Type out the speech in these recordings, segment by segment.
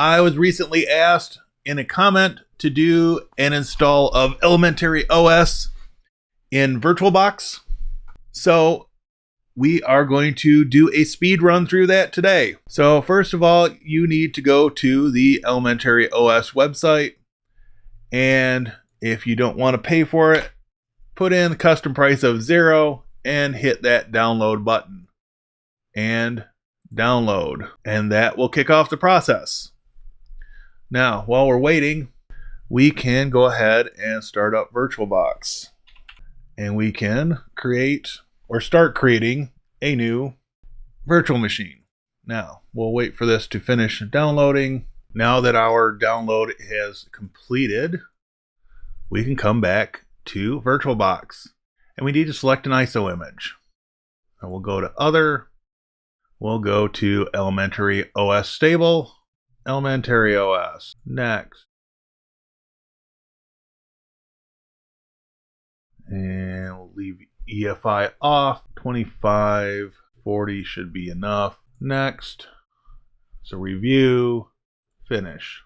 I was recently asked in a comment to do an install of elementaryOS in VirtualBox. So we are going to do a speed run through that today. So first of all, you need to go to the elementaryOS website. And if you don't want to pay for it, put in the custom price of 0 and hit that download button. And download. And that will kick off the process. Now, while we're waiting, we can go ahead and start up VirtualBox. And we can create or start creating a new virtual machine. Now, we'll wait for this to finish downloading. Now that our download has completed, we can come back to VirtualBox. And we need to select an ISO image. And we'll go to Other. We'll go to elementaryOS Stable. elementaryOS. Next. And we'll leave EFI off. 25, 40 should be enough. Next. So review, finish.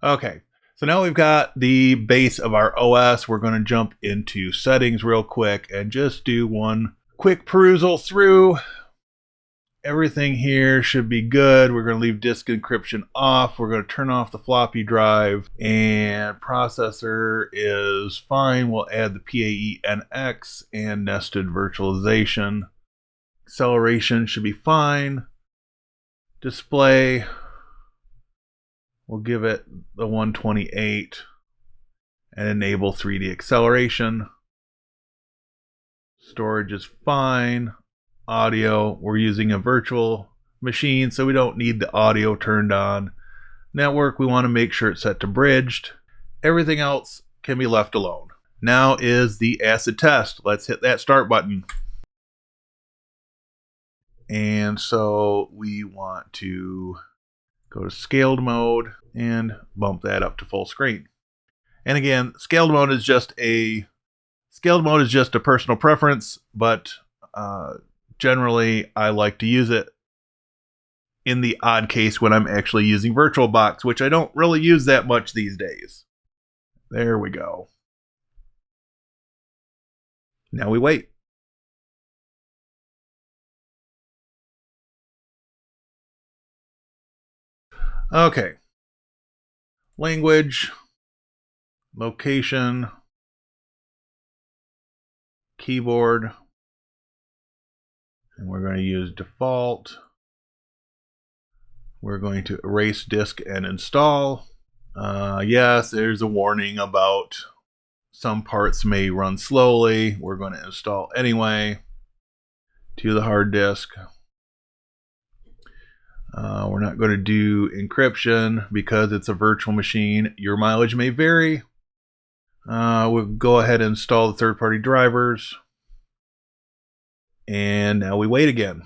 Okay, so now we've got the base of our OS. We're going to jump into settings real quick and just do one quick perusal through. Everything here should be good. We're going to leave disk encryption off. We're going to turn off the floppy drive, and processor is fine. We'll add the PAE-NX and nested virtualization. Acceleration should be fine. Display, we'll give it the 128 and enable 3D acceleration. Storage is fine. Audio, we're using a virtual machine, so we don't need the audio turned on. Network, we want to make sure it's set to bridged. Everything else can be left alone. Now is the acid test. Let's hit that start button. And so we want to go to scaled mode and bump that up to full screen. And again, scaled mode is just a personal preference, but generally, I like to use it in the odd case when I'm actually using VirtualBox, which I don't really use that much these days. There we go. Now we wait. Okay. Language, location, keyboard. And we're going to use default. We're going to erase disk and install. Yes, there's a warning about some parts may run slowly. We're going to install anyway to the hard disk. We're not going to do encryption because it's a virtual machine. Your mileage may vary. We'll go ahead and install the third-party drivers. And now we wait again.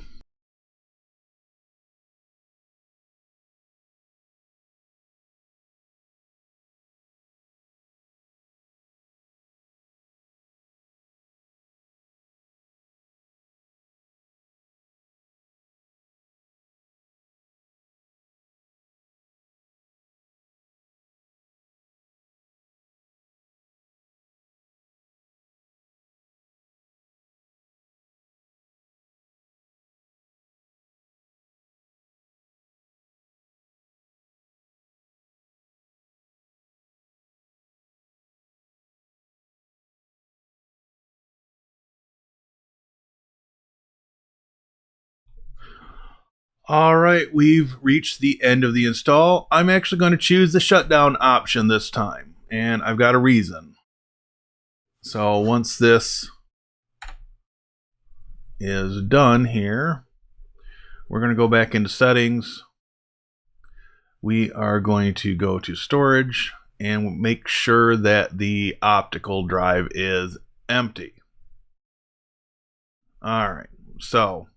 All right, we've reached the end of the install. I'm actually going to choose the shutdown option this time, and I've got a reason. So once this is done here, we're going to go back into settings. We are going to go to storage and make sure that the optical drive is empty. All right, so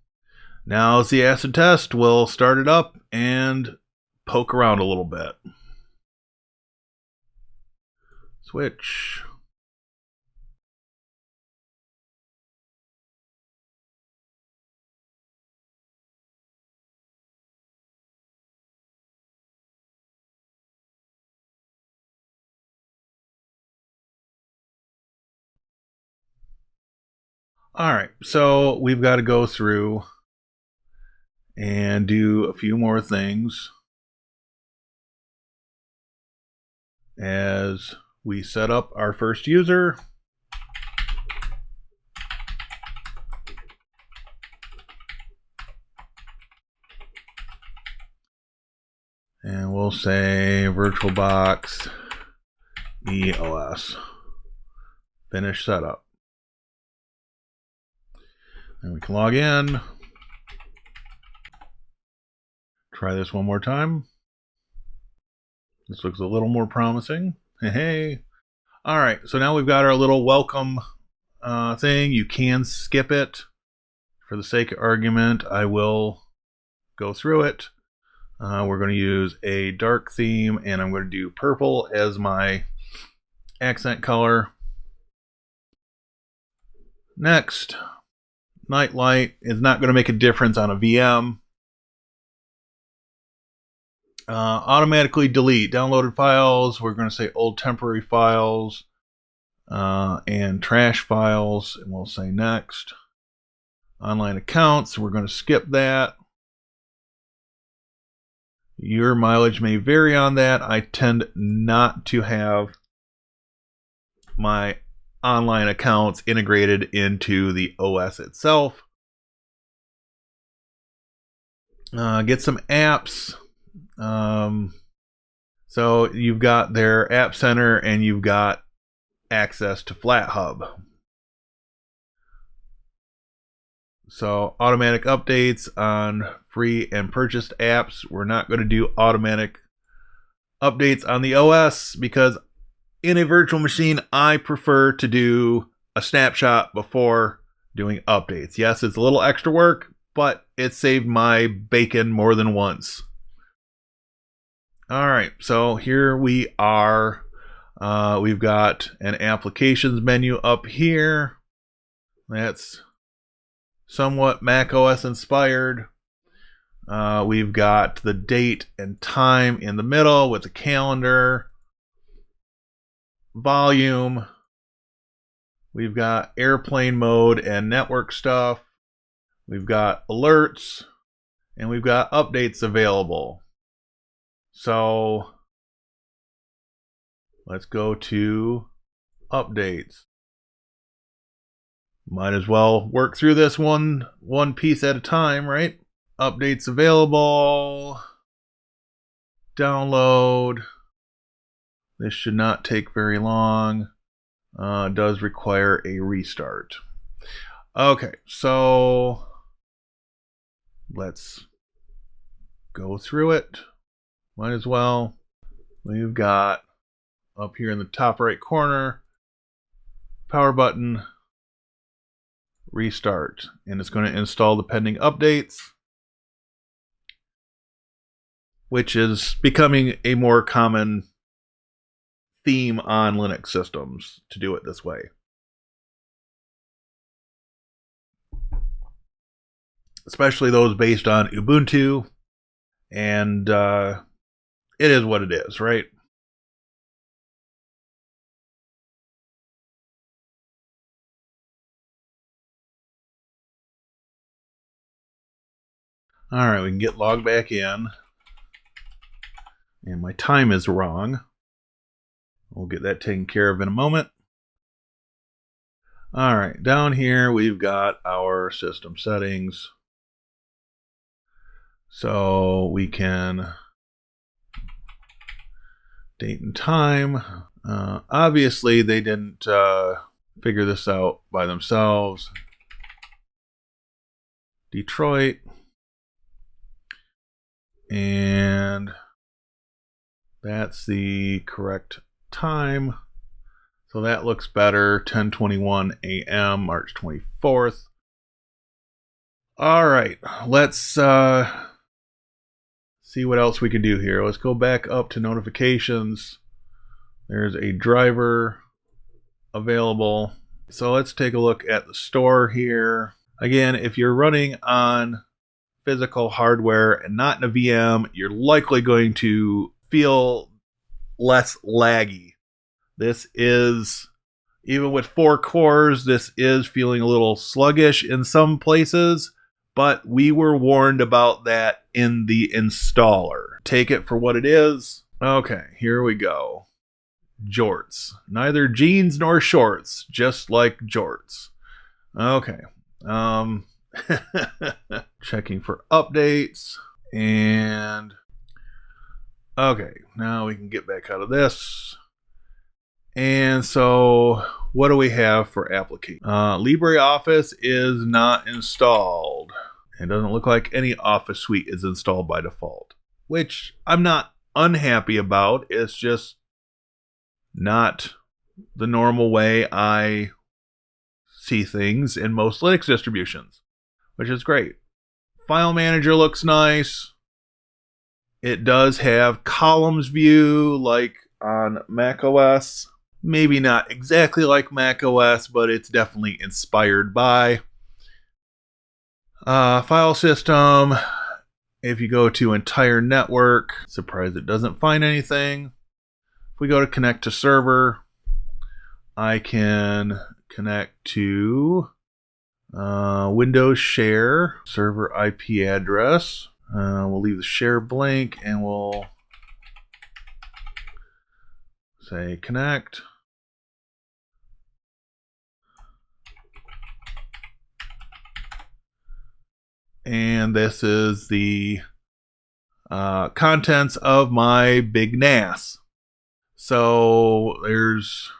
now as the acid test, we'll start it up and poke around a little bit. Switch. All right, so we've got to go through and do a few more things as we set up our first user. And we'll say VirtualBox EOS. Finish setup. And we can log in. Try this one more time. This looks a little more promising. Hey. All right, so now we've got our little welcome thing. You can skip it. For the sake of argument, I will go through it. We're going to use a dark theme, and I'm going to do purple as my accent color. Next, night light is not going to make a difference on a VM. Automatically delete downloaded files. We're going to say old temporary files and trash files, and we'll say next. Online accounts, we're going to skip that. Your mileage may vary on that. I tend not to have my online accounts integrated into the OS itself. Get some apps. So you've got their App Center and you've got access to FlatHub. So automatic updates on free and purchased apps. We're not going to do automatic updates on the OS because in a virtual machine, I prefer to do a snapshot before doing updates. Yes, it's a little extra work, but it saved my bacon more than once. All right, so here we are. We've got an applications menu up here. That's somewhat Mac OS inspired. We've got the date and time in the middle with the calendar, volume. We've got airplane mode and network stuff. We've got alerts, and we've got updates available. So let's go to updates. Might as well work through this one piece at a time, right? Updates available. Download. This should not take very long. Does require a restart. Okay, so let's go through it. Might as well. We've got up here in the top right corner, power button, restart, and it's going to install the pending updates, which is becoming a more common theme on Linux systems to do it this way. Especially those based on Ubuntu, and it is what it is, right? All right, we can get logged back in. And my time is wrong. We'll get that taken care of in a moment. All right, down here we've got our system settings. So we can date and time. Obviously, they didn't figure this out by themselves. Detroit. And that's the correct time. So that looks better. 10:21 a.m., March 24th. All right, let's see what else we can do here. Let's go back up to notifications. There's a driver available. So let's take a look at the store here. Again, if you're running on physical hardware and not in a VM, you're likely going to feel less laggy. This is Even with 4 cores, this is feeling a little sluggish in some places, but we were warned about that in the installer. Take it for what it is. Okay, here we go. Jorts. Neither jeans nor shorts, just like jorts. Okay. Checking for updates. And okay, now we can get back out of this. And so what do we have for application? LibreOffice is not installed. It doesn't look like any Office suite is installed by default, which I'm not unhappy about. It's just not the normal way I see things in most Linux distributions, which is great. File manager looks nice. It does have columns view like on macOS. Maybe not exactly like macOS, but it's definitely inspired by. File system. If you go to entire network, surprised it doesn't find anything. If we go to connect to server, I can connect to Windows share, server IP address. We'll leave the share blank and we'll say connect. And this is the contents of my big NAS. So there's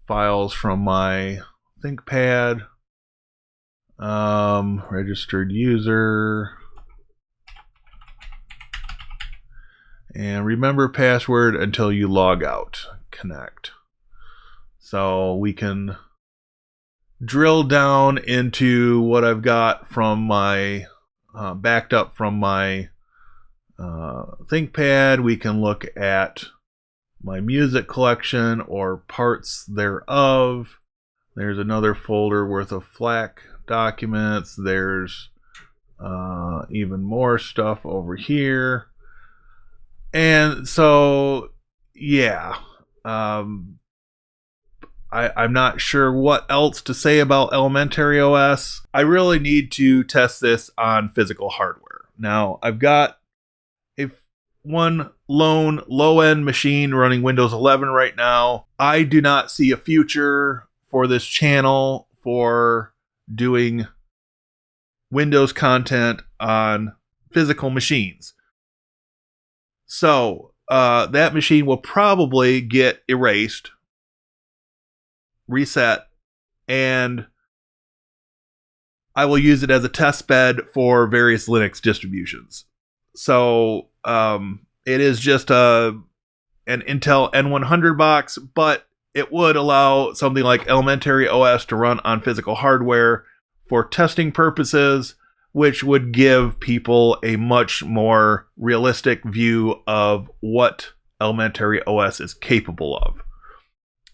files from my ThinkPad, registered user, and remember password until you log out. Connect. So we can drill down into what I've got from my backed up from my ThinkPad. We can look at my music collection or parts thereof. There's another folder worth of FLAC documents. There's even more stuff over here. And so, yeah. I'm not sure what else to say about elementaryOS. I really need to test this on physical hardware. Now, I've got one lone low-end machine running Windows 11 right now. I do not see a future for this channel for doing Windows content on physical machines. So, that machine will probably get erased, reset, and I will use it as a test bed for various Linux distributions. So it is just an Intel N100 box, but it would allow something like elementaryOS to run on physical hardware for testing purposes, which would give people a much more realistic view of what elementaryOS is capable of.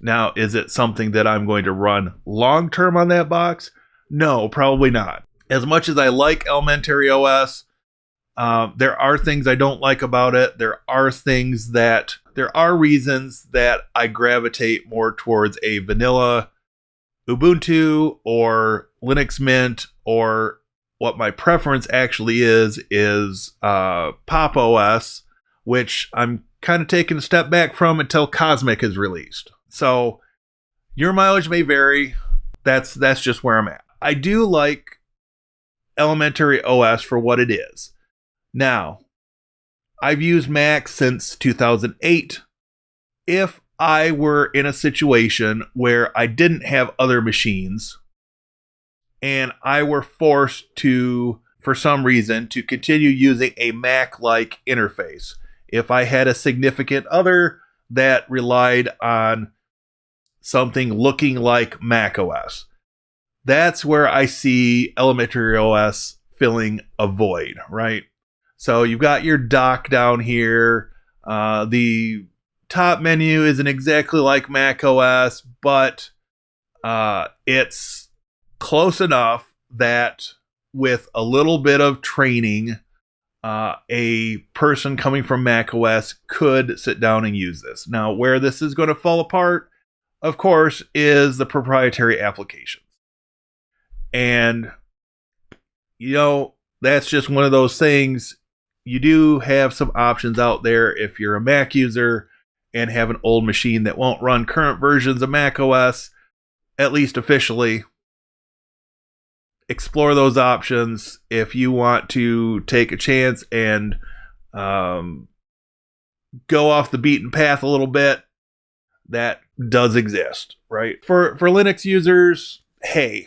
Now, is it something that I'm going to run long-term on that box? No, probably not. As much as I like elementaryOS, there are things I don't like about it. There are reasons that I gravitate more towards a vanilla Ubuntu or Linux Mint, or what my preference actually is Pop! OS, which I'm kind of taking a step back from until Cosmic is released. So your mileage may vary. That's just where I'm at. I do like elementaryOS for what it is. Now, I've used Mac since 2008. If I were in a situation where I didn't have other machines and I were forced to, for some reason, to continue using a Mac-like interface, if I had a significant other that relied on something looking like macOS, that's where I see elementaryOS filling a void, right? So you've got your dock down here. The top menu isn't exactly like macOS, but it's close enough that with a little bit of training, a person coming from macOS could sit down and use this. Now, where this is going to fall apart, of course, is the proprietary applications. And, that's just one of those things. You do have some options out there if you're a Mac user and have an old machine that won't run current versions of Mac OS, at least officially. Explore those options. If you want to take a chance and go off the beaten path a little bit, that does exist, right? For Linux users, hey,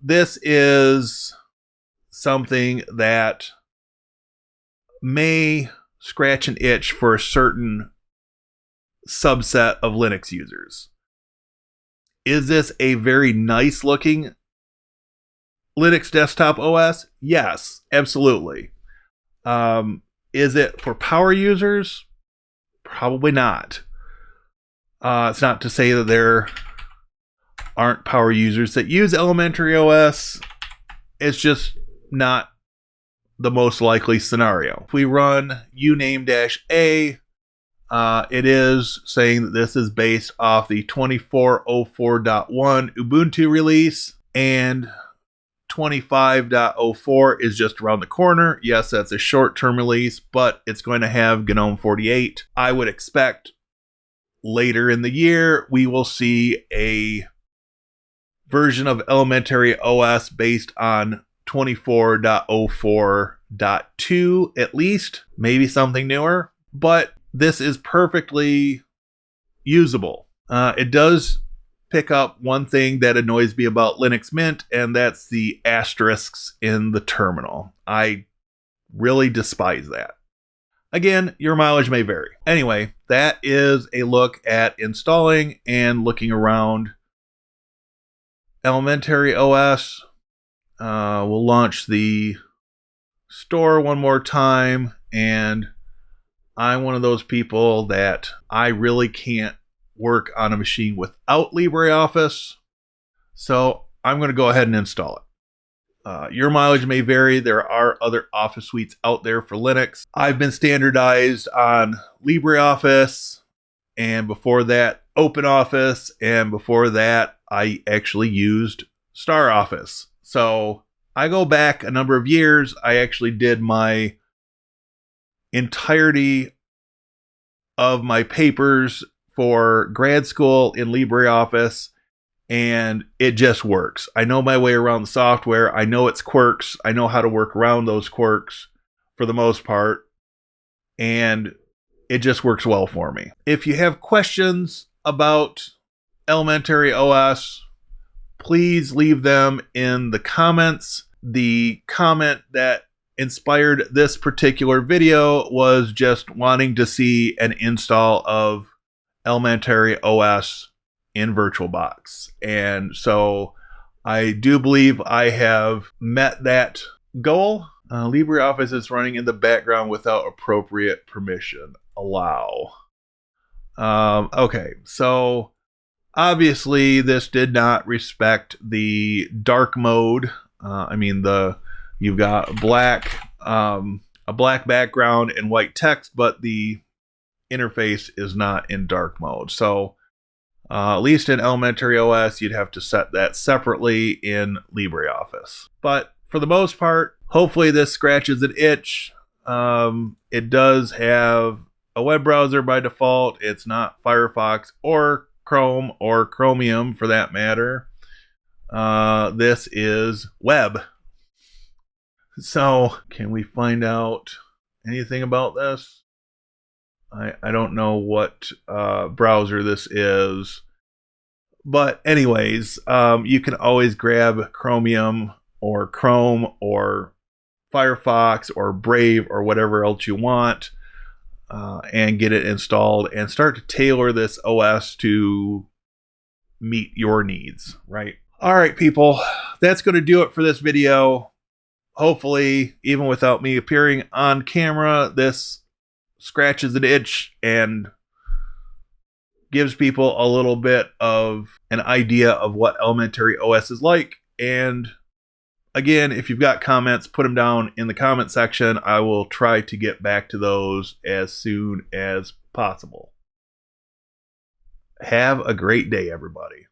this is something that may scratch an itch for a certain subset of Linux users. Is this a very nice looking Linux desktop OS? Yes, absolutely. Is it for power users? Probably not. It's not to say that there aren't power users that use elementaryOS. It's just not the most likely scenario. If we run uname-a, it is saying that this is based off the 24.04.1 Ubuntu release, and 25.04 is just around the corner. Yes, that's a short-term release, but it's going to have GNOME 48. I would expect later in the year we will see a version of elementaryOS based on 24.04.2 at least, maybe something newer, but this is perfectly usable. It does pick up one thing that annoys me about Linux Mint, and that's the asterisks in the terminal. I really despise that. Again, your mileage may vary. Anyway, that is a look at installing and looking around elementaryOS. We'll launch the store one more time, and I'm one of those people that I really can't work on a machine without LibreOffice, so I'm going to go ahead and install it. Your mileage may vary. There are other office suites out there for Linux. I've been standardized on LibreOffice, and before that, OpenOffice, and before that, I actually used StarOffice. So I go back a number of years. I actually did my entirety of my papers for grad school in LibreOffice, and it just works. I know my way around the software. I know its quirks. I know how to work around those quirks for the most part, and it just works well for me. If you have questions about elementaryOS, please leave them in the comments. The comment that inspired this particular video was just wanting to see an install of elementaryOS in VirtualBox. And so I do believe I have met that goal. LibreOffice is running in the background without appropriate permission. Allow. Okay, so obviously this did not respect the dark mode. You've got a black background and white text, but the interface is not in dark mode. So at least in elementaryOS, you'd have to set that separately in LibreOffice. But for the most part, hopefully this scratches an itch. It does have a web browser by default. It's not Firefox or Chrome or Chromium for that matter. This is web. So can we find out anything about this? I don't know what browser this is. But anyways, you can always grab Chromium or Chrome or Firefox or Brave or whatever else you want and get it installed and start to tailor this OS to meet your needs, right? All right, people, that's going to do it for this video. Hopefully, even without me appearing on camera, this scratches an itch and gives people a little bit of an idea of what elementaryOS is like. And again, if you've got comments, put them down in the comment section. I will try to get back to those as soon as possible. Have a great day, everybody.